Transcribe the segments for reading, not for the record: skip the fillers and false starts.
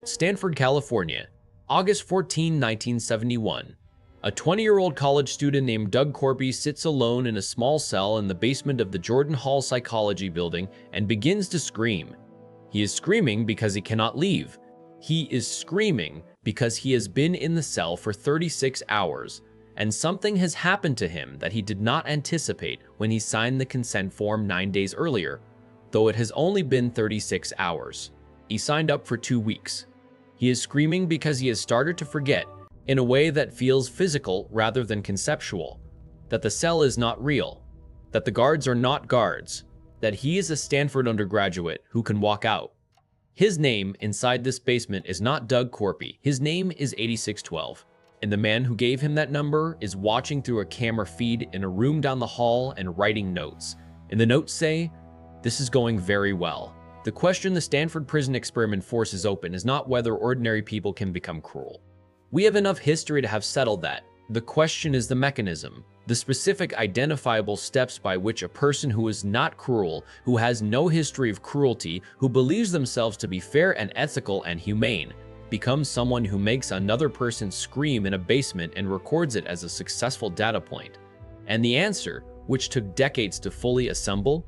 Stanford, California, August 14, 1971. A 20-year-old college student named Doug Corpy sits alone in a small cell in the basement of the Jordan Hall Psychology Building and begins to scream. He is screaming because he cannot leave. He is screaming because he has been in the cell for 36 hours, and something has happened to him that he did not anticipate when he signed the consent form 9 days earlier, though it has only been 36 hours. He signed up for 2 weeks. He is screaming because he has started to forget, in a way that feels physical rather than conceptual, that the cell is not real, that the guards are not guards, that he is a Stanford undergraduate who can walk out. His name inside this basement is not Doug Corpy. His name is 8612, and the man who gave him that number is watching through a camera feed in a room down the hall and writing notes. And the notes say, "This is going very well." The question the Stanford Prison Experiment forces open is not whether ordinary people can become cruel. We have enough history to have settled that. The question is the mechanism, the specific identifiable steps by which a person who is not cruel, who has no history of cruelty, who believes themselves to be fair and ethical and humane, becomes someone who makes another person scream in a basement and records it as a successful data point. And the answer, which took decades to fully assemble,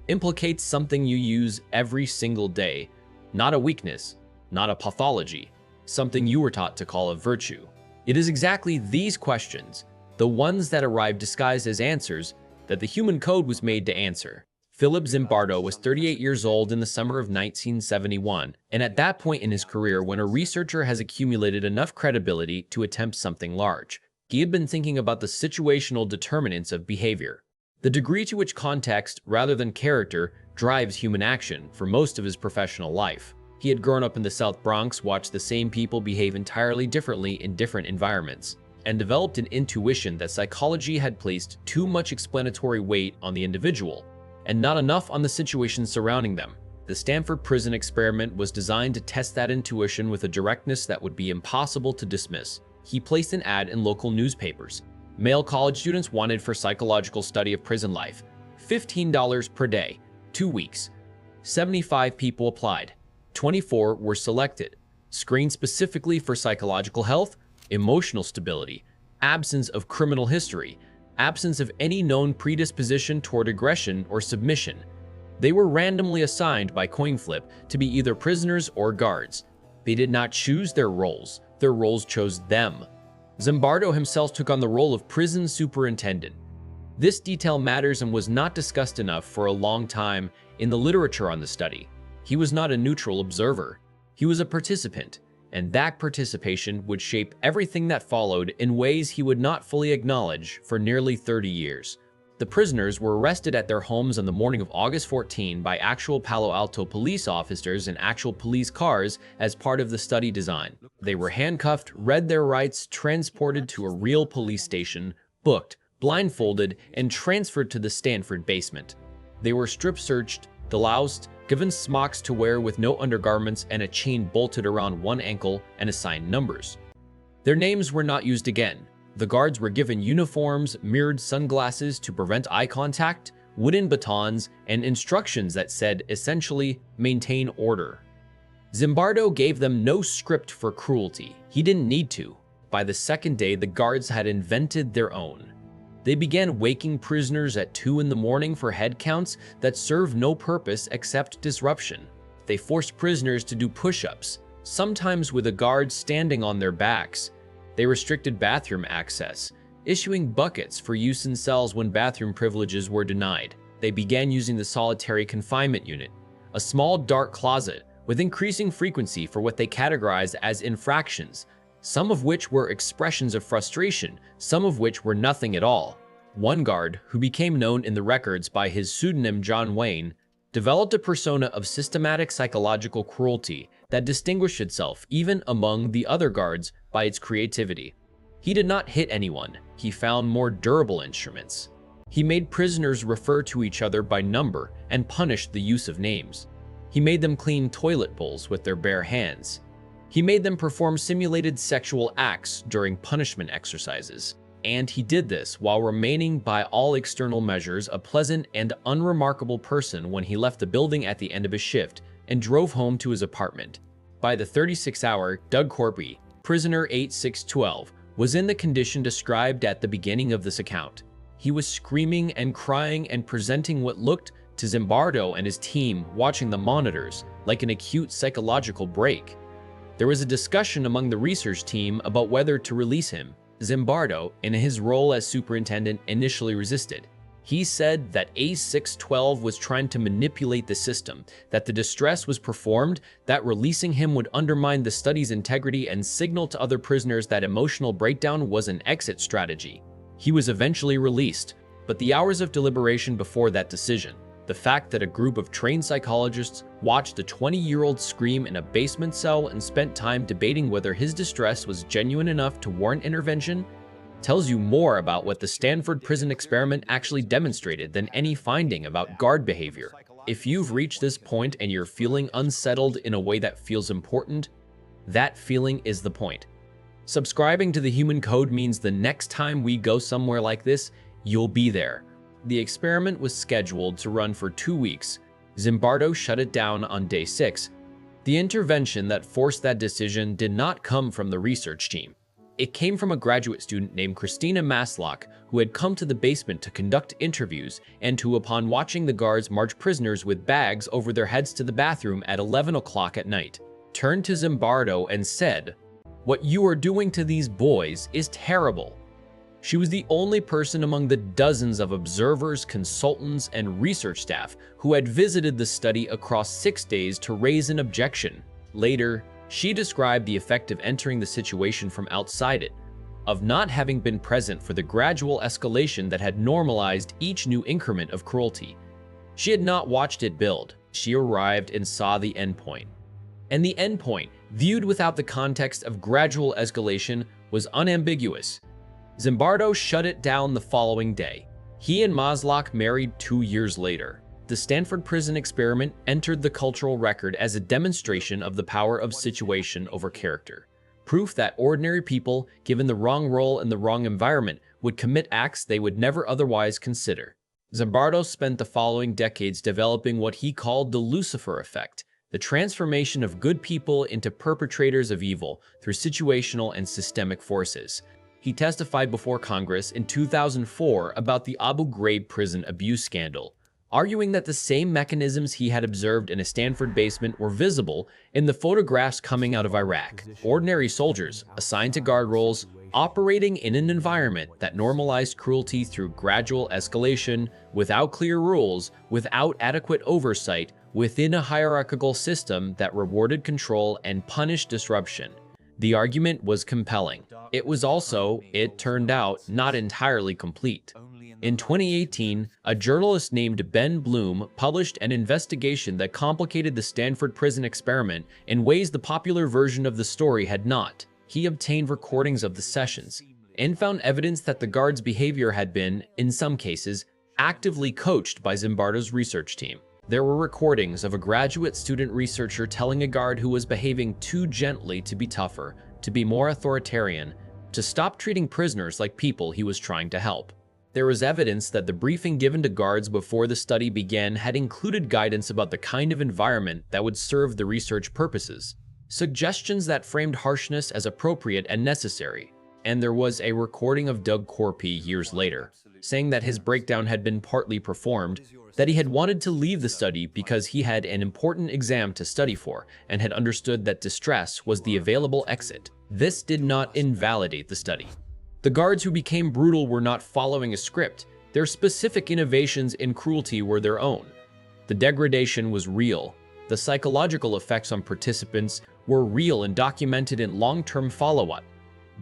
implicates something you use every single day, not a weakness, not a pathology, something you were taught to call a virtue. It is exactly these questions, the ones that arrive disguised as answers, that the human code was made to answer. Philip Zimbardo was 38 years old in the summer of 1971, and at that point in his career when a researcher has accumulated enough credibility to attempt something large, he had been thinking about the situational determinants of behavior, the degree to which context, rather than character, drives human action for most of his professional life. He had grown up in the South Bronx, watched the same people behave entirely differently in different environments, and developed an intuition that psychology had placed too much explanatory weight on the individual, and not enough on the situation surrounding them. The Stanford Prison Experiment was designed to test that intuition with a directness that would be impossible to dismiss. He placed an ad in local newspapers. Male college students wanted for psychological study of prison life. $15 per day, 2 weeks. 75 people applied. 24 were selected. Screened specifically for psychological health, emotional stability, absence of criminal history, absence of any known predisposition toward aggression or submission. They were randomly assigned by coin flip to be either prisoners or guards. They did not choose their roles chose them. Zimbardo himself took on the role of prison superintendent. This detail matters and was not discussed enough for a long time in the literature on the study. He was not a neutral observer. He was a participant, and that participation would shape everything that followed in ways he would not fully acknowledge for nearly 30 years. The prisoners were arrested at their homes on the morning of August 14 by actual Palo Alto police officers in actual police cars as part of the study design. They were handcuffed, read their rights, transported to a real police station, booked, blindfolded, and transferred to the Stanford basement. They were strip-searched, deloused, given smocks to wear with no undergarments and a chain bolted around one ankle, and assigned numbers. Their names were not used again. The guards were given uniforms, mirrored sunglasses to prevent eye contact, wooden batons, and instructions that said, essentially, maintain order. Zimbardo gave them no script for cruelty. He didn't need to. By the second day, the guards had invented their own. They began waking prisoners at 2 in the morning for head counts that served no purpose except disruption. They forced prisoners to do push-ups, sometimes with a guard standing on their backs. They restricted bathroom access, issuing buckets for use in cells when bathroom privileges were denied. They began using the solitary confinement unit, a small dark closet with increasing frequency for what they categorized as infractions, some of which were expressions of frustration, some of which were nothing at all. One guard, who became known in the records by his pseudonym John Wayne, developed a persona of systematic psychological cruelty that distinguished itself, even among the other guards, by its creativity. He did not hit anyone. He found more durable instruments. He made prisoners refer to each other by number and punished the use of names. He made them clean toilet bowls with their bare hands. He made them perform simulated sexual acts during punishment exercises. And he did this while remaining, by all external measures, a pleasant and unremarkable person when he left the building at the end of his shift and drove home to his apartment. By the 36-hour, Doug Corby, prisoner 8612, was in the condition described at the beginning of this account. He was screaming and crying and presenting what looked to Zimbardo and his team watching the monitors like an acute psychological break. There was a discussion among the research team about whether to release him. Zimbardo, in his role as superintendent, initially resisted. He said that A612 was trying to manipulate the system, that the distress was performed, that releasing him would undermine the study's integrity and signal to other prisoners that emotional breakdown was an exit strategy. He was eventually released, but the hours of deliberation before that decision, the fact that a group of trained psychologists watched a 20-year-old scream in a basement cell and spent time debating whether his distress was genuine enough to warrant intervention, tells you more about what the Stanford Prison Experiment actually demonstrated than any finding about guard behavior. If you've reached this point and you're feeling unsettled in a way that feels important, that feeling is the point. Subscribing to the Human Code means the next time we go somewhere like this, you'll be there. The experiment was scheduled to run for 2 weeks. Zimbardo shut it down on day 6. The intervention that forced that decision did not come from the research team. It came from a graduate student named Christina Maslock, who had come to the basement to conduct interviews and who, upon watching the guards march prisoners with bags over their heads to the bathroom at 11 o'clock at night, turned to Zimbardo and said, "What you are doing to these boys is terrible." She was the only person among the dozens of observers, consultants, and research staff who had visited the study across 6 days to raise an objection. Later, she described the effect of entering the situation from outside it, of not having been present for the gradual escalation that had normalized each new increment of cruelty. She had not watched it build. She arrived and saw the endpoint. And the endpoint, viewed without the context of gradual escalation, was unambiguous. Zimbardo shut it down the following day. He and Maslock married 2 years later. The Stanford Prison Experiment entered the cultural record as a demonstration of the power of situation over character. Proof that ordinary people, given the wrong role in the wrong environment, would commit acts they would never otherwise consider. Zimbardo spent the following decades developing what he called the Lucifer effect, the transformation of good people into perpetrators of evil through situational and systemic forces. He testified before Congress in 2004 about the Abu Ghraib prison abuse scandal, arguing that the same mechanisms he had observed in a Stanford basement were visible in the photographs coming out of Iraq. Ordinary soldiers, assigned to guard roles, operating in an environment that normalized cruelty through gradual escalation, without clear rules, without adequate oversight, within a hierarchical system that rewarded control and punished disruption. The argument was compelling. It was also, it turned out, not entirely complete. In 2018, a journalist named Ben Bloom published an investigation that complicated the Stanford Prison Experiment in ways the popular version of the story had not. He obtained recordings of the sessions and found evidence that the guards' behavior had been, in some cases, actively coached by Zimbardo's research team. There were recordings of a graduate student researcher telling a guard who was behaving too gently to be tougher, to be more authoritarian, to stop treating prisoners like people he was trying to help. There was evidence that the briefing given to guards before the study began had included guidance about the kind of environment that would serve the research purposes, suggestions that framed harshness as appropriate and necessary. And there was a recording of Doug Corby years later, saying that his breakdown had been partly performed, that he had wanted to leave the study because he had an important exam to study for and had understood that distress was the available exit. This did not invalidate the study. The guards who became brutal were not following a script. Their specific innovations in cruelty were their own. The degradation was real. The psychological effects on participants were real and documented in long-term follow-up.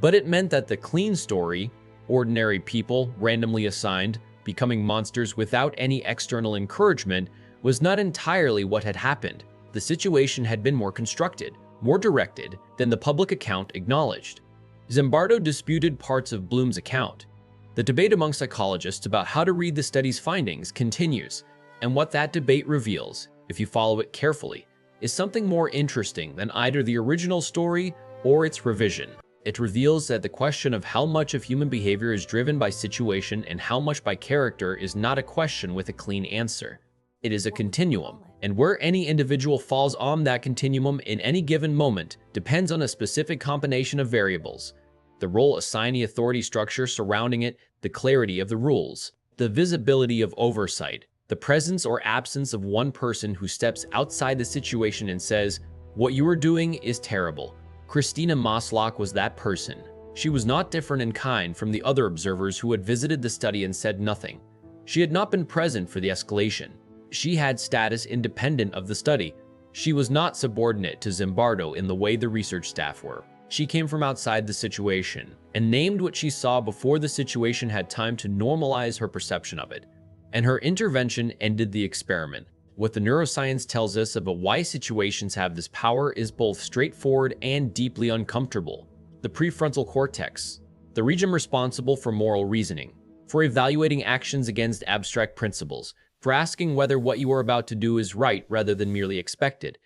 But it meant that the clean story, ordinary people randomly assigned, becoming monsters without any external encouragement, was not entirely what had happened. The situation had been more constructed, more directed than the public account acknowledged. Zimbardo disputed parts of Bloom's account. The debate among psychologists about how to read the study's findings continues, and what that debate reveals, if you follow it carefully, is something more interesting than either the original story or its revision. It reveals that the question of how much of human behavior is driven by situation and how much by character is not a question with a clean answer. It is a continuum, and where any individual falls on that continuum in any given moment depends on a specific combination of variables: the role assigned, the authority structure surrounding it, the clarity of the rules, the visibility of oversight, the presence or absence of one person who steps outside the situation and says, "What you are doing is terrible." Christina Maslach was that person. She was not different in kind from the other observers who had visited the study and said nothing. She had not been present for the escalation. She had status independent of the study. She was not subordinate to Zimbardo in the way the research staff were. She came from outside the situation and named what she saw before the situation had time to normalize her perception of it. And her intervention ended the experiment. What the neuroscience tells us about why situations have this power is both straightforward and deeply uncomfortable. The prefrontal cortex, the region responsible for moral reasoning, for evaluating actions against abstract principles, for asking whether what you are about to do is right rather than merely expected,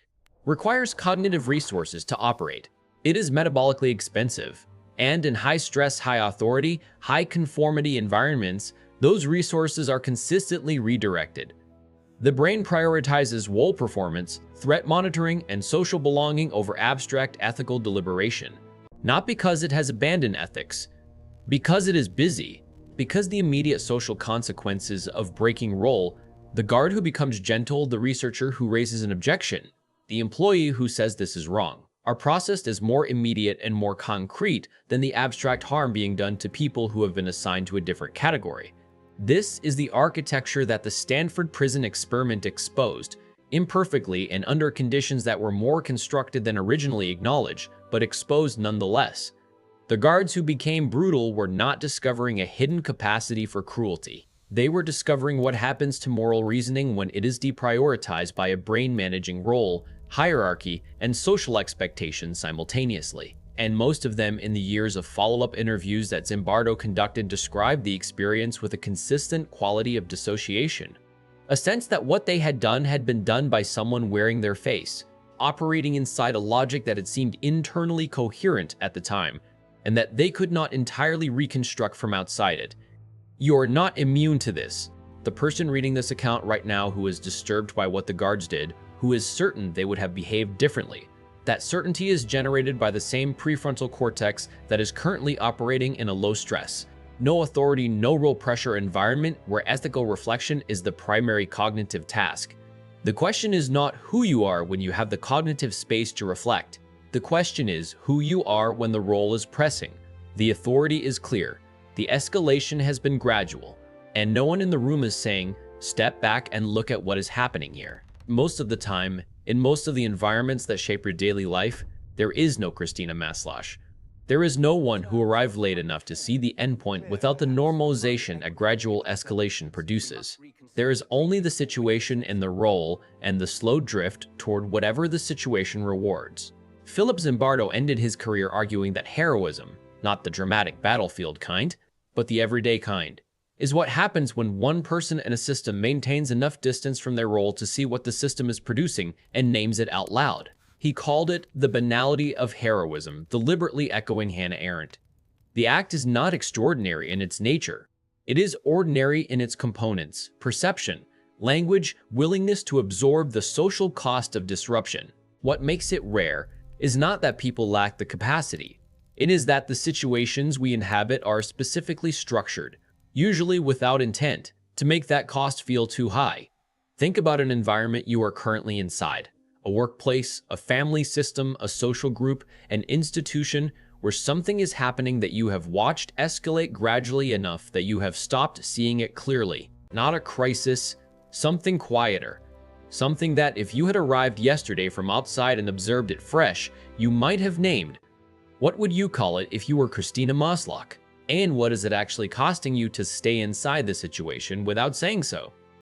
requires cognitive resources to operate. It is metabolically expensive, and in high-stress, high-authority, high-conformity environments, those resources are consistently redirected. The brain prioritizes role performance, threat monitoring, and social belonging over abstract ethical deliberation. Not because it has abandoned ethics, because it is busy, because the immediate social consequences of breaking role, the guard who becomes gentle, the researcher who raises an objection, the employee who says this is wrong, are processed as more immediate and more concrete than the abstract harm being done to people who have been assigned to a different category. This is the architecture that the Stanford Prison Experiment exposed, imperfectly and under conditions that were more constructed than originally acknowledged, but exposed nonetheless. The guards who became brutal were not discovering a hidden capacity for cruelty. They were discovering what happens to moral reasoning when it is deprioritized by a brain managing role, hierarchy, and social expectations simultaneously. And most of them, in the years of follow-up interviews that Zimbardo conducted, described the experience with a consistent quality of dissociation. A sense that what they had been done by someone wearing their face, operating inside a logic that had seemed internally coherent at the time, and that they could not entirely reconstruct from outside it. You're not immune to this. The person reading this account right now who is disturbed by what the guards did, who is certain they would have behaved differently. That certainty is generated by the same prefrontal cortex that is currently operating in a low-stress, no authority, no role pressure environment where ethical reflection is the primary cognitive task. The question is not who you are when you have the cognitive space to reflect. The question is who you are when the role is pressing. The authority is clear. The escalation has been gradual, and no one in the room is saying, "Step back and look at what is happening here." Most of the time, in most of the environments that shape your daily life, there is no Christina Maslach. There is no one who arrived late enough to see the endpoint without the normalization a gradual escalation produces. There is only the situation and the role and the slow drift toward whatever the situation rewards. Philip Zimbardo ended his career arguing that heroism, not the dramatic battlefield kind, but the everyday kind, is what happens when one person in a system maintains enough distance from their role to see what the system is producing and names it out loud. He called it the banality of heroism, deliberately echoing Hannah Arendt. The act is not extraordinary in its nature. It is ordinary in its components: perception, language, willingness to absorb the social cost of disruption. What makes it rare is not that people lack the capacity. It is that the situations we inhabit are specifically structured, usually without intent, to make that cost feel too high. Think about an environment you are currently inside: a workplace, a family system, a social group, an institution where something is happening that you have watched escalate gradually enough that you have stopped seeing it clearly. Not a crisis, something quieter. Something that if you had arrived yesterday from outside and observed it fresh, you might have named. What would you call it if you were Christina Maslach? And what is it actually costing you to stay inside the situation without saying so?